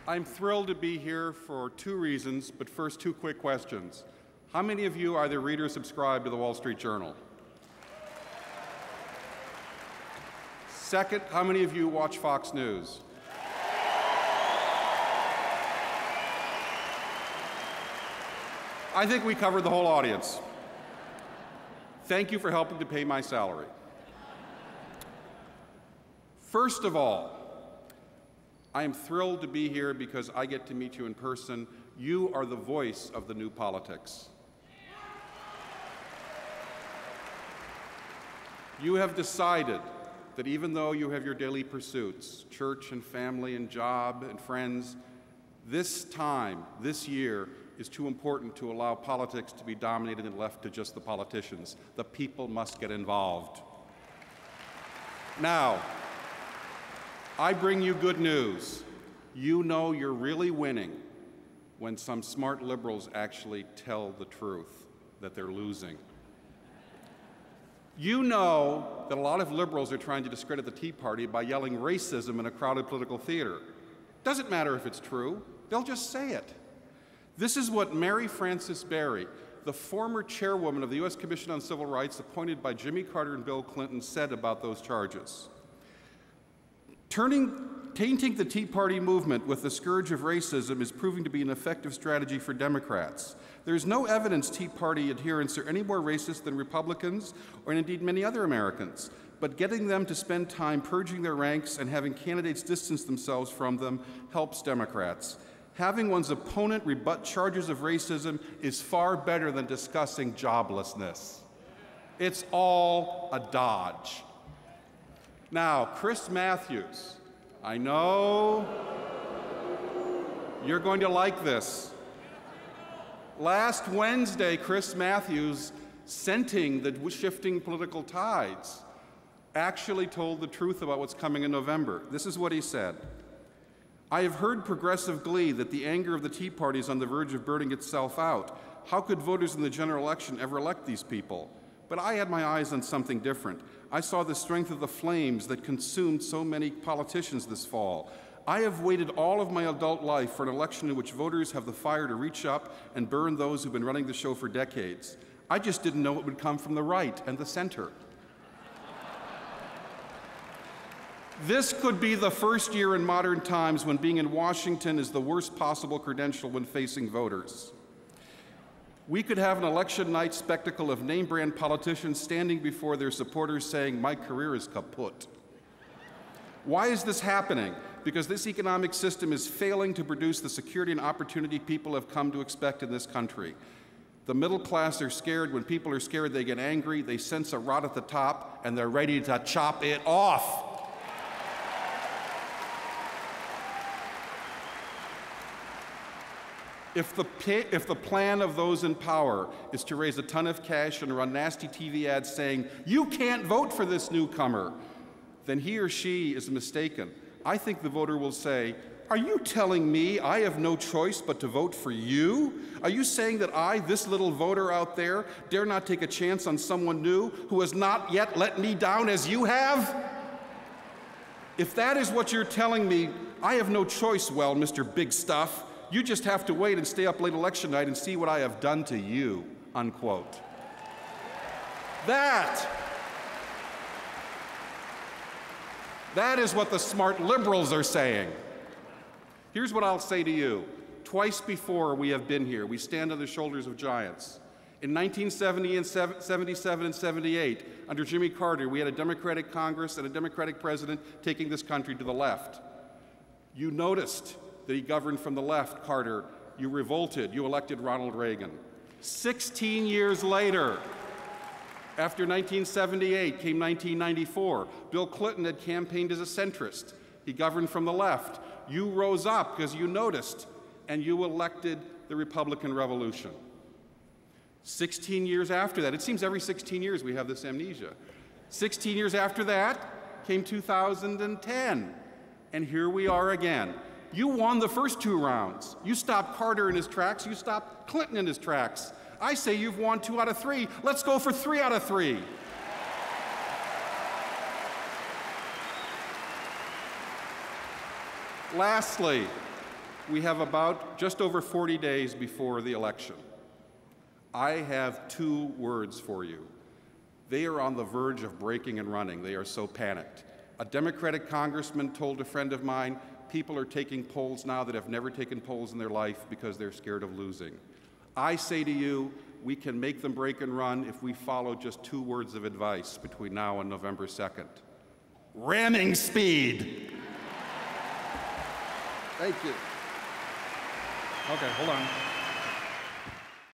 I'm thrilled to be here for two reasons, but first, two quick questions. How many of you are the readers subscribed to the Wall Street Journal? Second, how many of you watch Fox News? I think we covered the whole audience. Thank you for helping to pay my salary. First of all, I am thrilled to be here because I get to meet you in person. You are the voice of the new politics. You have decided that even though you have your daily pursuits, church and family and job and friends, this time, this year, is too important to allow politics to be dominated and left to just the politicians. The people must get involved. Now, I bring you good news. You know you're really winning when some smart liberals actually tell the truth, that they're losing. You know that a lot of liberals are trying to discredit the Tea Party by yelling racism in a crowded political theater. Doesn't matter if it's true, they'll just say it. This is what Mary Frances Berry, the former chairwoman of the U.S. Commission on Civil Rights appointed by Jimmy Carter and Bill Clinton, said about those charges. Tainting the Tea Party movement with the scourge of racism is proving to be an effective strategy for Democrats. There is no evidence Tea Party adherents are any more racist than Republicans, or indeed many other Americans. But getting them to spend time purging their ranks and having candidates distance themselves from them helps Democrats. Having one's opponent rebut charges of racism is far better than discussing joblessness. It's all a dodge. Now, Chris Matthews, I know you're going to like this. Last Wednesday, Chris Matthews, scenting the shifting political tides, actually told the truth about what's coming in November. This is what he said. I have heard progressive glee that the anger of the Tea Party is on the verge of burning itself out. How could voters in the general election ever elect these people? But I had my eyes on something different. I saw the strength of the flames that consumed so many politicians this fall. I have waited all of my adult life for an election in which voters have the fire to reach up and burn those who've been running the show for decades. I just didn't know it would come from the right and the center. This could be the first year in modern times when being in Washington is the worst possible credential when facing voters. We could have an election night spectacle of name-brand politicians standing before their supporters saying, "My career is kaput." Why is this happening? Because this economic system is failing to produce the security and opportunity people have come to expect in this country. The middle class are scared. When people are scared, they get angry, they sense a rot at the top, and they're ready to chop it off. If the plan of those in power is to raise a ton of cash and run nasty TV ads saying, "You can't vote for this newcomer," then he or she is mistaken. I think the voter will say, "Are you telling me I have no choice but to vote for you? Are you saying that I, this little voter out there, dare not take a chance on someone new who has not yet let me down as you have?" If that is what you're telling me, I have no choice, well, Mr. Big Stuff. You just have to wait and stay up late election night and see what I have done to you, unquote. That is what the smart liberals are saying. Here's what I'll say to you. Twice before we have been here, we stand on the shoulders of giants. In 1970 and 77 and 78, under Jimmy Carter, we had a Democratic Congress and a Democratic president taking this country to the left. You noticed that he governed from the left, Carter. You revolted. You elected Ronald Reagan. 16 years later, after 1978 came 1994. Bill Clinton had campaigned as a centrist. He governed from the left. You rose up because you noticed, and you elected the Republican Revolution. 16 years after that, it seems every 16 years we have this amnesia. 16 years after that came 2010, and here we are again. You won the first two rounds. You stopped Carter in his tracks. You stopped Clinton in his tracks. I say you've won 2 out of 3. Let's go for 3 out of 3. We have about just over 40 days before the election. I have 2 words for you. They are on the verge of breaking and running. They are so panicked. A Democratic congressman told a friend of mine, people are taking polls now that have never taken polls in their life because they're scared of losing. I say to you, we can make them break and run if we follow just 2 words of advice between now and November 2nd. Ramming speed. Thank you. Okay, hold on.